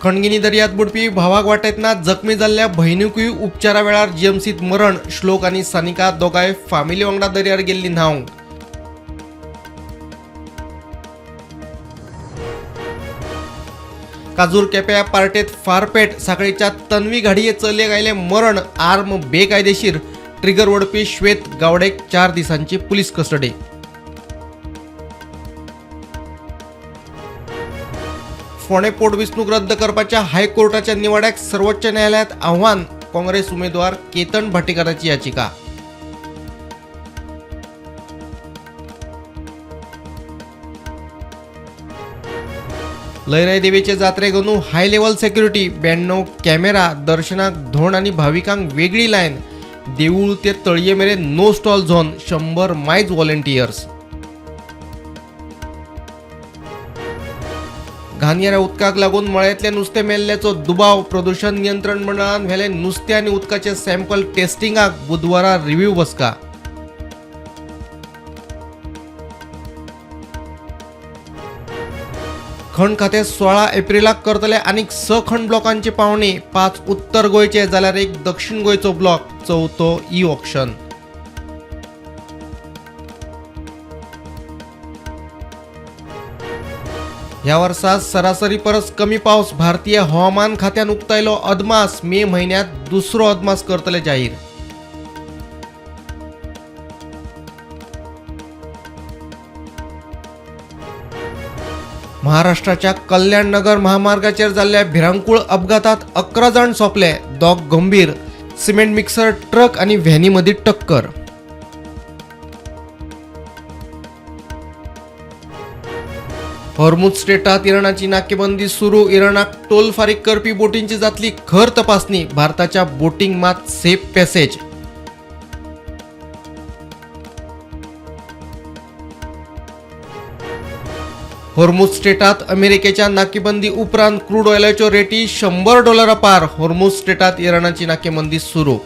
खणगिनी दर्यात बुडपी भावाक वाटेतना जखमी जाल्ल्या भयणीकूय उपचारा वेळार जीएमसीत मरण. श्लोक आनी सानिका दोगांय फामिली वांगडा दर्यार गेल्ली न्हावंक. काजूर केप्या पार्टेत फारपेट. साखळीच्या तन्वी घाडये चलयेक आयले मरण. आर्म बेकायदेशीर. ट्रिगर ओडपी श्वेत गावडेक 4 दिसांची पुलीस कस्टडी. फोंडे पोटवेंचणूक रद्द करपाच्या हायकोर्टाच्या निवाड्याक सर्वोच्च न्यायालयात आव्हान. काँग्रेस उमेदवार केतन भाटीकाराची याचिका. लयराई देवीचे जात्रेक अंदू हाय लेवल सेक्युरिटी. 92 कॅमेरा. दर्शनाक धोंड आनी भाविकांक वेगळी लायन. देवूळ ते तळये मेरेन नो स्टॉल झोन. 100 मायज व्हॉलंटियर्स. घाणयेऱ्या उदकाक लागून मळ्यांतले नुस्तें मेल्ल्याचो दुबाव. प्रदूषण नियंत्रण मंडळान व्हेले नुस्तें आनी उदकाचे सॅम्पल टेस्टिंगाक. बुधवारा रिव्ह्यू बसका. खण खातें 16 एप्रिलाक करतले आनीक 6 खण ब्लॉकांची पावणी. 5 उत्तर गोंयचे जाल्यार 1 दक्षिण गोंयचो ब्लॉक. चवथो ई ऑक्शन. ह्या वर्सा सरासरी परस कमी पावस. भारतीय हवामान खात्यान उक्तायलो अदमास. मे म्हयन्यात दुसरो अदमास करतले जाहीर. महाराष्ट्राच्या कल्याण नगर महामार्गाचेर जाल्ल्या भिरांकूळ अपघातात 11 जाण सोंपले. 2 गंभीर. सिमेंट मिक्सर ट्रक आनी व्हॅनी मदीं टक्कर. हॉर्मुझ स्ट्रेटात इराणाची नाकेबंदी सुरू. इराणाक टोल फारीक करपी बोटींची जातली खर तपासणी. भारताच्या बोटींक मात सेफ पॅसेज. हॉर्मुझ स्ट्रेटात अमेरिकेच्या नाकेबंदी उपरांत क्रूड ऑयलाच्यो रेटी $100 पार. हॉर्मुझ स्ट्रेटात इराणाची नाकेबंदी सुरू.